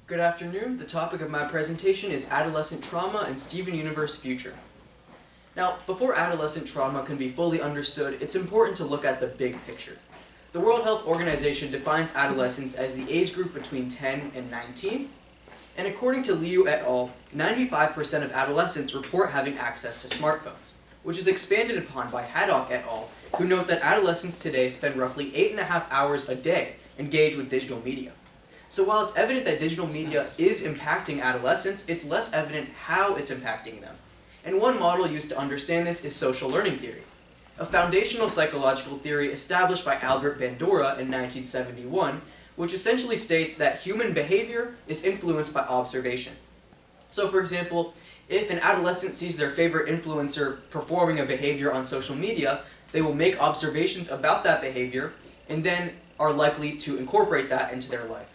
Good afternoon. The topic of my presentation is adolescent trauma and Steven Universe future. Now, before adolescent trauma can be fully understood, it's important to look at the big picture. The World Health Organization defines adolescence as the age group between 10 and 19, and according to Liu et al., 95% of adolescents report having access to smartphones, which is expanded upon by Haddock et al., who note that adolescents today spend roughly 8.5 hours a day engaged with digital media. So while it's evident that digital media is impacting adolescents, it's less evident how it's impacting them. And one model used to understand this is social learning theory, a foundational psychological theory established by Albert Bandura in 1971, which essentially states that human behavior is influenced by observation. So for example, if an adolescent sees their favorite influencer performing a behavior on social media, they will make observations about that behavior and then are likely to incorporate that into their life.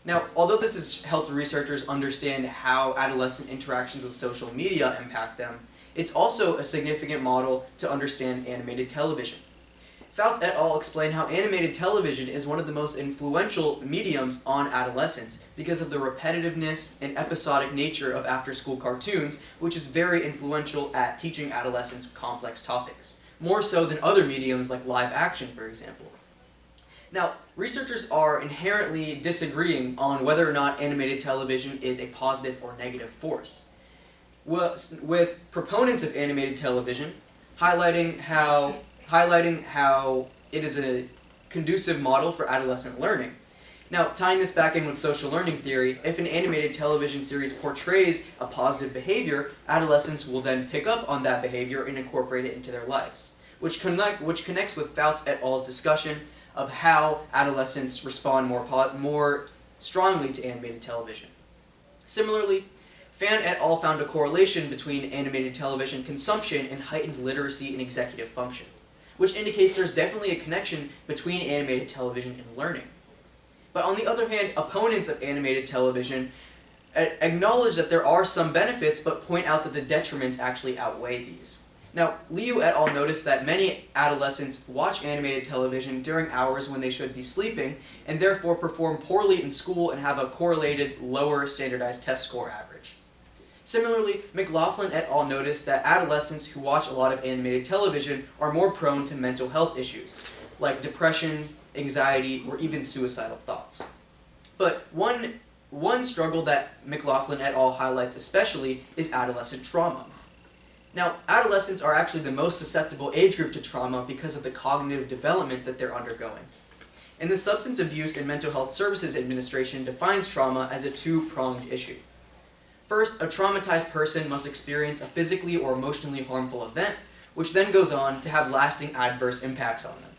Now, although this has helped researchers understand how adolescent interactions with social media impact them, it's also a significant model to understand animated television. Fouts et al. Explain how animated television is one of the most influential mediums on adolescents because of the repetitiveness and episodic nature of after-school cartoons, which is very influential at teaching adolescents complex topics, more so than other mediums like live action, for example. Now, researchers are inherently disagreeing on whether or not animated television is a positive or negative force, with proponents of animated television highlighting how it is a conducive model for adolescent learning. Now, tying this back in with social learning theory, if an animated television series portrays a positive behavior, adolescents will then pick up on that behavior and incorporate it into their lives, which connects with Fouts et al.'s discussion of how adolescents respond more strongly to animated television. Similarly, Fan et al. Found a correlation between animated television consumption and heightened literacy and executive function, which indicates there's definitely a connection between animated television and learning. But on the other hand, opponents of animated television acknowledge that there are some benefits, but point out that the detriments actually outweigh these. Now, Liu et al. Noticed that many adolescents watch animated television during hours when they should be sleeping, and therefore perform poorly in school and have a correlated lower standardized test score average. Similarly, McLaughlin et al. Noticed that adolescents who watch a lot of animated television are more prone to mental health issues, like depression, anxiety, or even suicidal thoughts. But one struggle that McLaughlin et al. Highlights especially is adolescent trauma. Now, adolescents are actually the most susceptible age group to trauma because of the cognitive development that they're undergoing. And the Substance Abuse and Mental Health Services Administration defines trauma as a two-pronged issue. First, a traumatized person must experience a physically or emotionally harmful event, which then goes on to have lasting adverse impacts on them.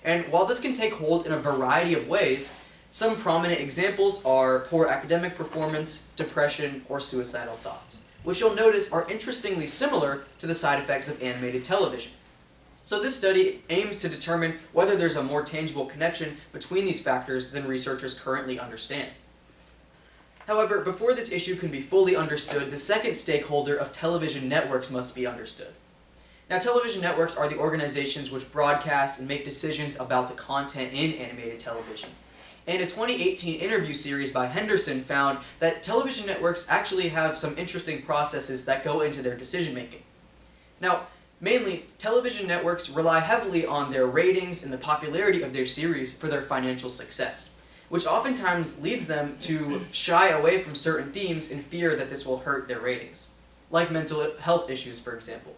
And while this can take hold in a variety of ways, some prominent examples are poor academic performance, depression, or suicidal thoughts, which you'll notice are interestingly similar to the side effects of animated television. So this study aims to determine whether there's a more tangible connection between these factors than researchers currently understand. However, before this issue can be fully understood, the second stakeholder of television networks must be understood. Now, television networks are the organizations which broadcast and make decisions about the content in animated television. And a 2018 interview series by Henderson found that television networks actually have some interesting processes that go into their decision making. Now, mainly, television networks rely heavily on their ratings and the popularity of their series for their financial success, which oftentimes leads them to shy away from certain themes in fear that this will hurt their ratings, like mental health issues, for example.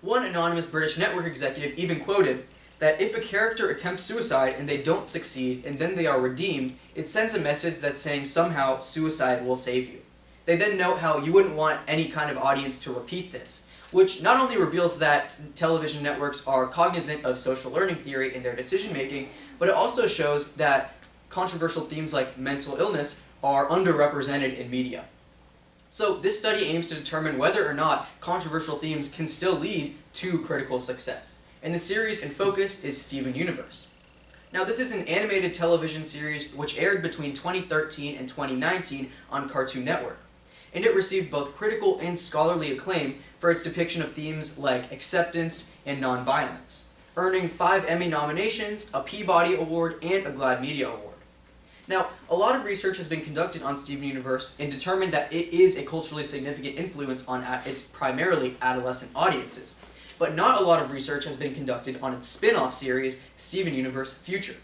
One anonymous British network executive even quoted that if a character attempts suicide and they don't succeed and then they are redeemed, it sends a message that's saying somehow suicide will save you. They then note how you wouldn't want any kind of audience to repeat this, which not only reveals that television networks are cognizant of social learning theory in their decision making, but it also shows that controversial themes like mental illness are underrepresented in media. So this study aims to determine whether or not controversial themes can still lead to critical success. And the series in focus is Steven Universe. Now, this is an animated television series which aired between 2013 and 2019 on Cartoon Network, and it received both critical and scholarly acclaim for its depiction of themes like acceptance and nonviolence, earning 5 Emmy nominations, a Peabody Award, and a GLAAD Media Award. Now, a lot of research has been conducted on Steven Universe and determined that it is a culturally significant influence on its primarily adolescent audiences. But not a lot of research has been conducted on its spin-off series, Steven Universe Future.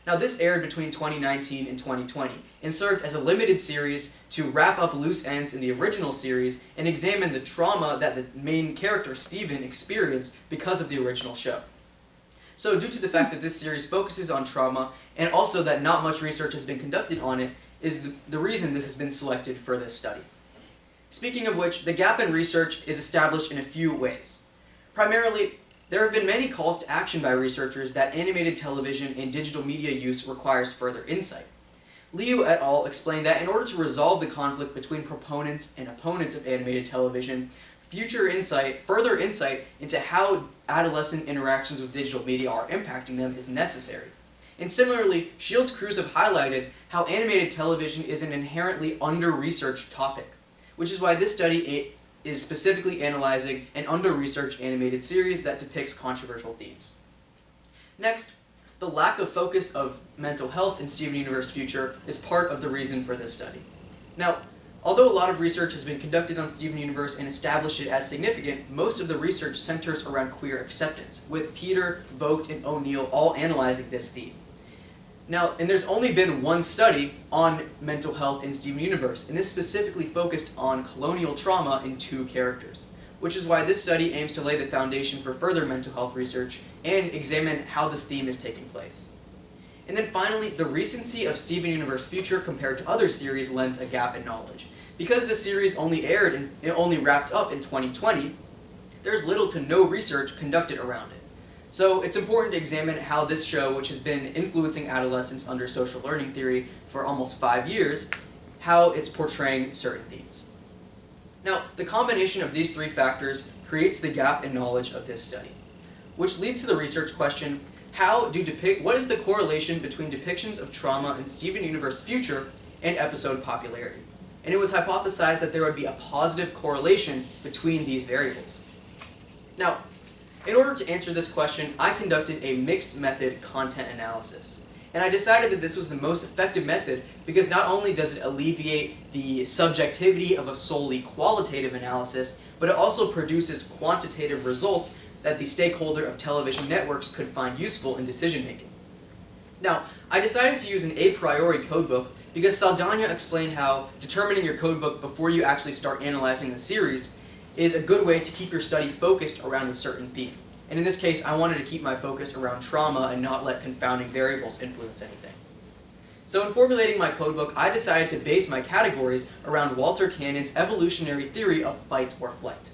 Now, this aired between 2019 and 2020 and served as a limited series to wrap up loose ends in the original series and examine the trauma that the main character, Steven, experienced because of the original show. So due to the fact that this series focuses on trauma, and also that not much research has been conducted on it, is the reason this has been selected for this study. Speaking of which, the gap in research is established in a few ways. Primarily, there have been many calls to action by researchers that animated television and digital media use requires further insight. Liu et al. Explained that in order to resolve the conflict between proponents and opponents of animated television, further insight into how adolescent interactions with digital media are impacting them is necessary. And similarly, Shields crews have highlighted how animated television is an inherently under-researched topic, which is why this study is specifically analyzing an under-researched animated series that depicts controversial themes. Next, the lack of focus of mental health in Steven Universe Future is part of the reason for this study. Now, although a lot of research has been conducted on Steven Universe and established it as significant, most of the research centers around queer acceptance, with Peter, Vogt, and O'Neill all analyzing this theme. Now, and there's only been one study on mental health in Steven Universe, and this specifically focused on colonial trauma in 2 characters, which is why this study aims to lay the foundation for further mental health research and examine how this theme is taking place. And then finally, the recency of Steven Universe Future compared to other series lends a gap in knowledge. Because the series only wrapped up in 2020, there's little to no research conducted around it. So it's important to examine how this show, which has been influencing adolescents under social learning theory for almost 5 years, how it's portraying certain themes. Now, the combination of these 3 factors creates the gap in knowledge of this study, which leads to the research question, what is the correlation between depictions of trauma in Steven Universe Future and episode popularity? And it was hypothesized that there would be a positive correlation between these variables. Now, in order to answer this question, I conducted a mixed method content analysis. And I decided that this was the most effective method because not only does it alleviate the subjectivity of a solely qualitative analysis, but it also produces quantitative results that the stakeholder of television networks could find useful in decision making. Now, I decided to use an a priori codebook because Saldana explained how determining your codebook before you actually start analyzing the series is a good way to keep your study focused around a certain theme. And in this case, I wanted to keep my focus around trauma and not let confounding variables influence anything. So in formulating my codebook, I decided to base my categories around Walter Cannon's evolutionary theory of fight or flight,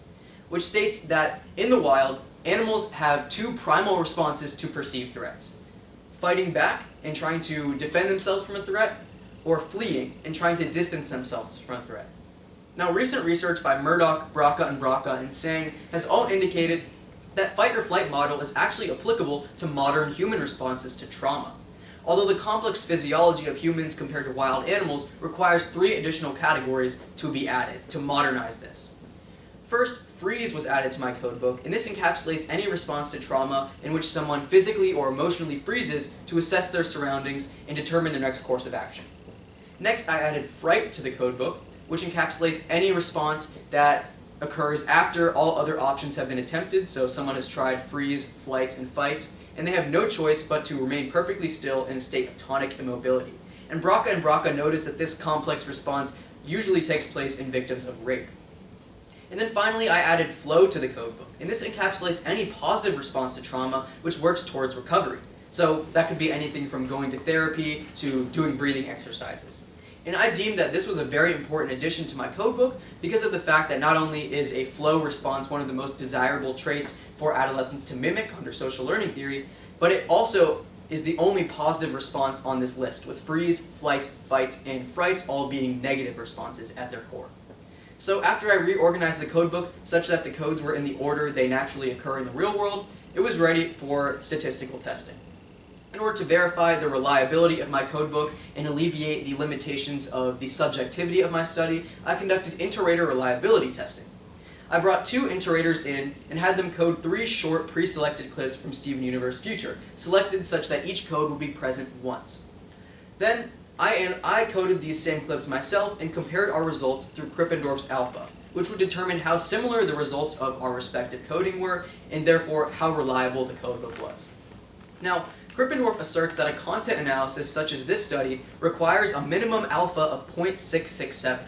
which states that in the wild, animals have 2 primal responses to perceived threats: fighting back and trying to defend themselves from a threat, or fleeing and trying to distance themselves from a threat. Now, recent research by Murdoch, Braca, and Sang has all indicated that fight or flight model is actually applicable to modern human responses to trauma. Although the complex physiology of humans compared to wild animals requires 3 additional categories to be added to modernize this. First, freeze was added to my codebook, and this encapsulates any response to trauma in which someone physically or emotionally freezes to assess their surroundings and determine their next course of action. Next, I added fright to the codebook, which encapsulates any response that occurs after all other options have been attempted, so someone has tried freeze, flight, and fight, and they have no choice but to remain perfectly still in a state of tonic immobility. And Braca noticed that this complex response usually takes place in victims of rape. And then finally, I added flow to the codebook, and this encapsulates any positive response to trauma which works towards recovery. So that could be anything from going to therapy to doing breathing exercises. And I deemed that this was a very important addition to my codebook because of the fact that not only is a flow response one of the most desirable traits for adolescents to mimic under social learning theory, but it also is the only positive response on this list, with freeze, flight, fight, and fright all being negative responses at their core. So after I reorganized the codebook such that the codes were in the order they naturally occur in the real world, it was ready for statistical testing. In order to verify the reliability of my codebook and alleviate the limitations of the subjectivity of my study, I conducted inter-rater reliability testing. I brought 2 inter-raters in and had them code 3 short pre-selected clips from Steven Universe Future, selected such that each code would be present once. Then, I coded these same clips myself and compared our results through Krippendorf's alpha, which would determine how similar the results of our respective coding were, and therefore how reliable the codebook was. Now, Krippendorf asserts that a content analysis such as this study requires a minimum alpha of 0.667.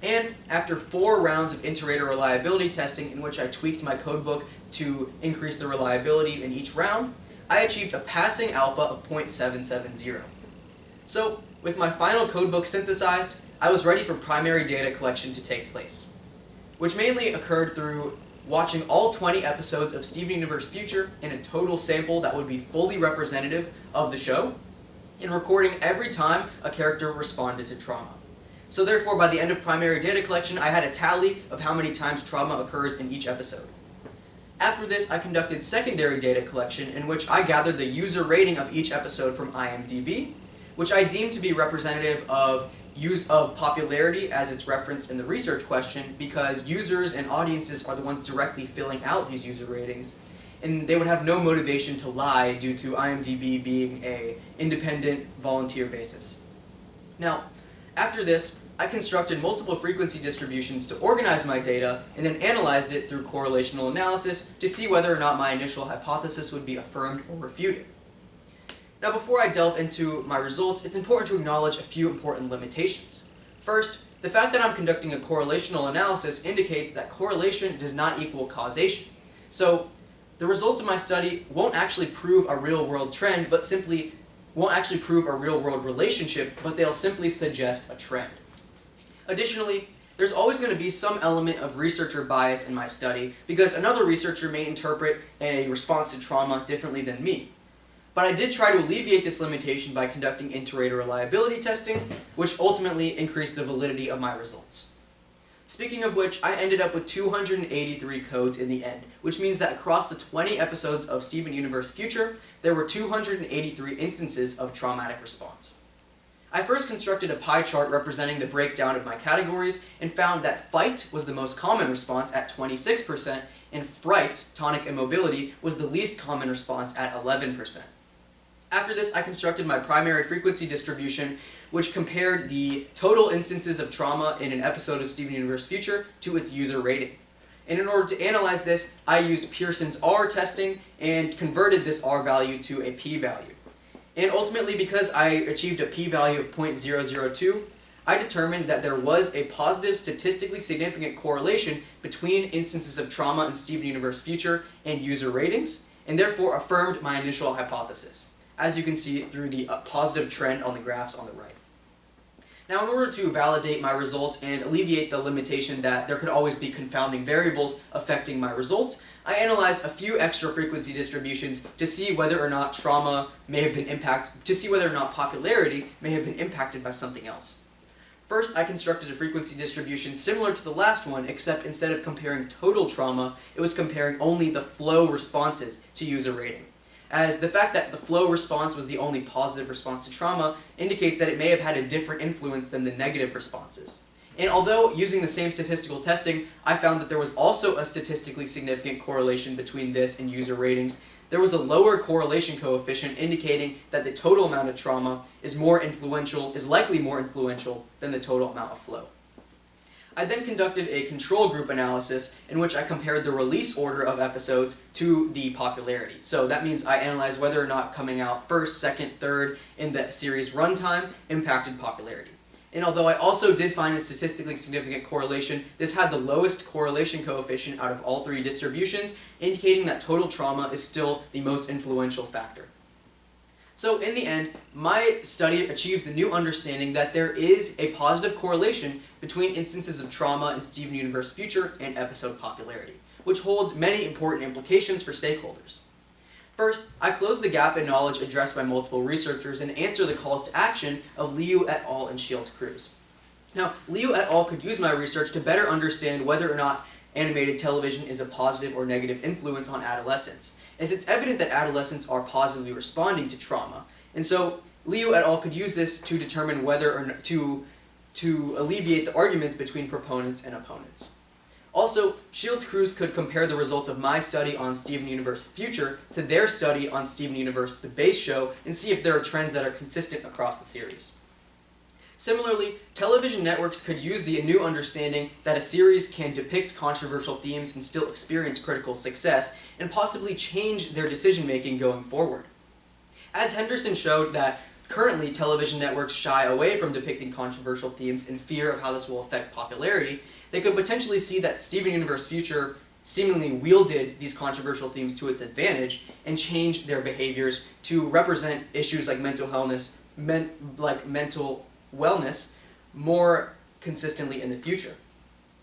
And after 4 rounds of inter-rater reliability testing in which I tweaked my codebook to increase the reliability in each round, I achieved a passing alpha of 0.770. So, with my final codebook synthesized, I was ready for primary data collection to take place, which mainly occurred through watching all 20 episodes of Steven Universe Future in a total sample that would be fully representative of the show, and recording every time a character responded to trauma. So therefore, by the end of primary data collection, I had a tally of how many times trauma occurs in each episode. After this, I conducted secondary data collection in which I gathered the user rating of each episode from IMDb, which I deemed to be representative of popularity as it's referenced in the research question, because users and audiences are the ones directly filling out these user ratings, and they would have no motivation to lie due to IMDb being an independent volunteer basis. Now, after this, I constructed multiple frequency distributions to organize my data and then analyzed it through correlational analysis to see whether or not my initial hypothesis would be affirmed or refuted. Now, before I delve into my results, it's important to acknowledge a few important limitations. First, the fact that I'm conducting a correlational analysis indicates that correlation does not equal causation. So, the results of my study won't actually prove a real-world trend, but simply won't actually prove a real-world relationship, but they'll simply suggest a trend. Additionally, there's always going to be some element of researcher bias in my study, because another researcher may interpret a response to trauma differently than me. But I did try to alleviate this limitation by conducting inter-rater reliability testing, which ultimately increased the validity of my results. Speaking of which, I ended up with 283 codes in the end, which means that across the 20 episodes of Steven Universe Future, there were 283 instances of traumatic response. I first constructed a pie chart representing the breakdown of my categories and found that fight was the most common response at 26%, and fright, tonic immobility, was the least common response at 11%. After this, I constructed my primary frequency distribution, which compared the total instances of trauma in an episode of Steven Universe Future to its user rating. And in order to analyze this, I used Pearson's R testing and converted this R value to a p-value. And ultimately, because I achieved a p-value of 0.002, I determined that there was a positive statistically significant correlation between instances of trauma in Steven Universe Future and user ratings, and therefore affirmed my initial hypothesis, as you can see through the positive trend on the graphs on the right. Now, in order to validate my results and alleviate the limitation that there could always be confounding variables affecting my results, I analyzed a few extra frequency distributions to see whether or not popularity may have been impacted by something else. First, I constructed a frequency distribution similar to the last one, except instead of comparing total trauma, it was comparing only the flow responses to user rating, as the fact that the flow response was the only positive response to trauma indicates that it may have had a different influence than the negative responses. And although using the same statistical testing, I found that there was also a statistically significant correlation between this and user ratings, there was a lower correlation coefficient indicating that the total amount of trauma is likely more influential than the total amount of flow. I then conducted a control group analysis in which I compared the release order of episodes to the popularity. So that means I analyzed whether or not coming out first, second, third in the series runtime impacted popularity. And although I also did find a statistically significant correlation, this had the lowest correlation coefficient out of all 3 distributions, indicating that total trauma is still the most influential factor. So in the end, my study achieves the new understanding that there is a positive correlation between instances of trauma in Steven Universe Future and episode popularity, which holds many important implications for stakeholders. First, I close the gap in knowledge addressed by multiple researchers and answer the calls to action of Liu et al. And Shields-Cruz. Now, Liu et al. Could use my research to better understand whether or not animated television is a positive or negative influence on adolescents, as it's evident that adolescents are positively responding to trauma. And so, Liu et al. Could use this to determine whether or not to alleviate the arguments between proponents and opponents. Also, Shields-Cruz could compare the results of my study on Steven Universe Future to their study on Steven Universe The Base Show and see if there are trends that are consistent across the series. Similarly, television networks could use the new understanding that a series can depict controversial themes and still experience critical success, and possibly change their decision-making going forward. As Henderson showed that currently television networks shy away from depicting controversial themes in fear of how this will affect popularity, they could potentially see that Steven Universe Future seemingly wielded these controversial themes to its advantage and changed their behaviors to represent issues like mental wellness more consistently in the future,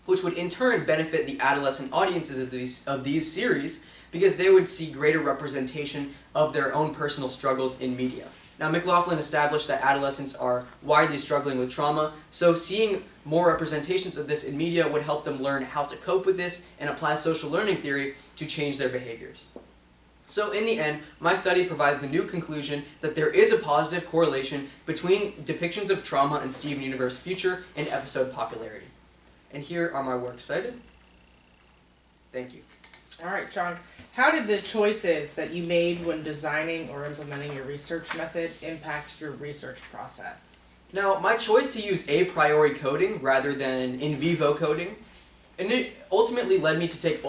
which would in turn benefit the adolescent audiences of these series because they would see greater representation of their own personal struggles in media. Now, McLaughlin established that adolescents are widely struggling with trauma, so seeing more representations of this in media would help them learn how to cope with this and apply social learning theory to change their behaviors. So in the end, my study provides the new conclusion that there is a positive correlation between depictions of trauma in Steven Universe Future and episode popularity. And here are my works cited. Thank you. All right, Sean. How did the choices that you made when designing or implementing your research method impact your research process? Now, my choice to use a priori coding rather than in vivo coding, and it ultimately led me to take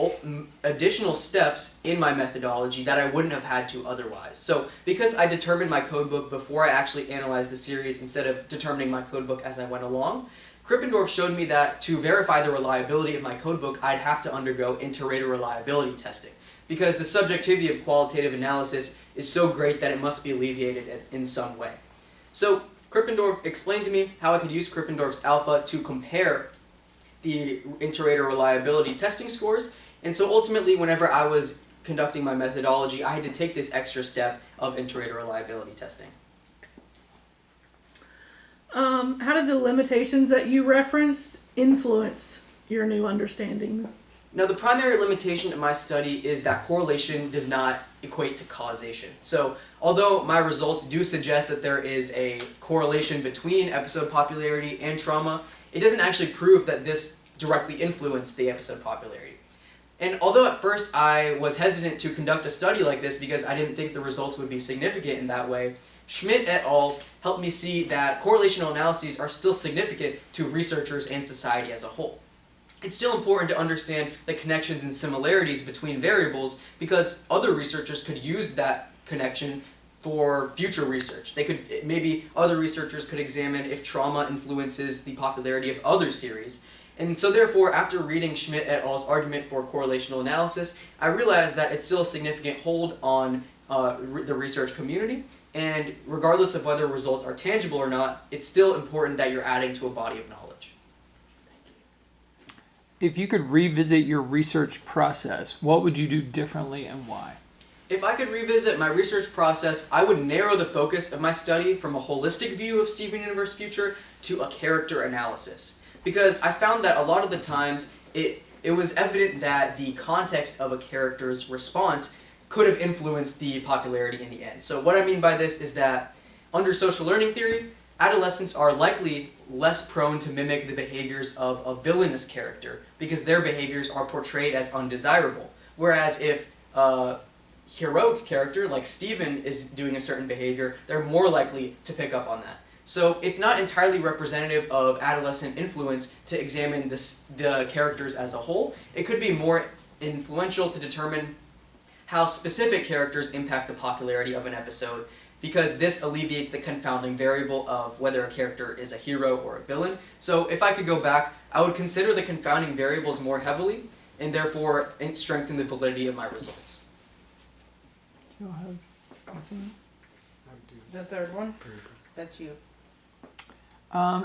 additional steps in my methodology that I wouldn't have had to otherwise. So, because I determined my codebook before I actually analyzed the series instead of determining my codebook as I went along, Krippendorff showed me that to verify the reliability of my codebook, I'd have to undergo inter-rater reliability testing, because the subjectivity of qualitative analysis is so great that it must be alleviated in some way. So Krippendorff explained to me how I could use Krippendorff's alpha to compare the inter-rater reliability testing scores, and so ultimately whenever I was conducting my methodology, I had to take this extra step of inter-rater reliability testing. How did the limitations that you referenced influence your new understanding? Now, the primary limitation in my study is that correlation does not equate to causation. So, although my results do suggest that there is a correlation between episode popularity and trauma, it doesn't actually prove that this directly influenced the episode popularity. And although at first I was hesitant to conduct a study like this because I didn't think the results would be significant in that way, Schmidt et al. Helped me see that correlational analyses are still significant to researchers and society as a whole. It's still important to understand the connections and similarities between variables because other researchers could use that connection for future research. Maybe other researchers could examine if trauma influences the popularity of other series. And so therefore, after reading Schmidt et al.'s argument for correlational analysis, I realized that it's still a significant hold on the research community, and regardless of whether results are tangible or not, it's still important that you're adding to a body of knowledge. If you could revisit your research process, what would you do differently and why? If I could revisit my research process, I would narrow the focus of my study from a holistic view of Steven Universe Future to a character analysis. Because I found that a lot of the times it was evident that the context of a character's response could have influenced the popularity in the end. So what I mean by this is that under social learning theory, adolescents are likely less prone to mimic the behaviors of a villainous character because their behaviors are portrayed as undesirable. Whereas if a heroic character like Steven is doing a certain behavior, they're more likely to pick up on that. So it's not entirely representative of adolescent influence to examine the characters as a whole. It could be more influential to determine how specific characters impact the popularity of an episode, because this alleviates the confounding variable of whether a character is a hero or a villain. So if I could go back, I would consider the confounding variables more heavily, and therefore strengthen the validity of my results. Do you have anything? The third one? That's you.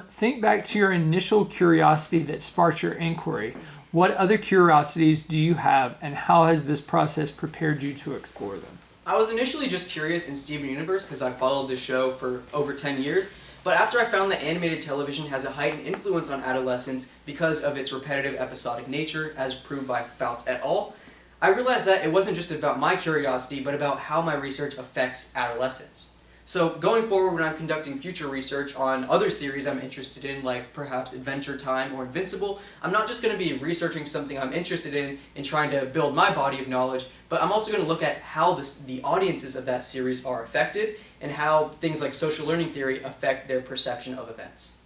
Think back to your initial curiosity that sparked your inquiry. What other curiosities do you have, and how has this process prepared you to explore them? I was initially just curious in Steven Universe because I followed the show for over 10 years, but after I found that animated television has a heightened influence on adolescents because of its repetitive episodic nature, as proved by Fouts et al., I realized that it wasn't just about my curiosity, but about how my research affects adolescents. So going forward, when I'm conducting future research on other series I'm interested in, like perhaps Adventure Time or Invincible, I'm not just going to be researching something I'm interested in and trying to build my body of knowledge, but I'm also going to look at how the audiences of that series are affected and how things like social learning theory affect their perception of events.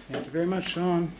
Thank you very much, Sean.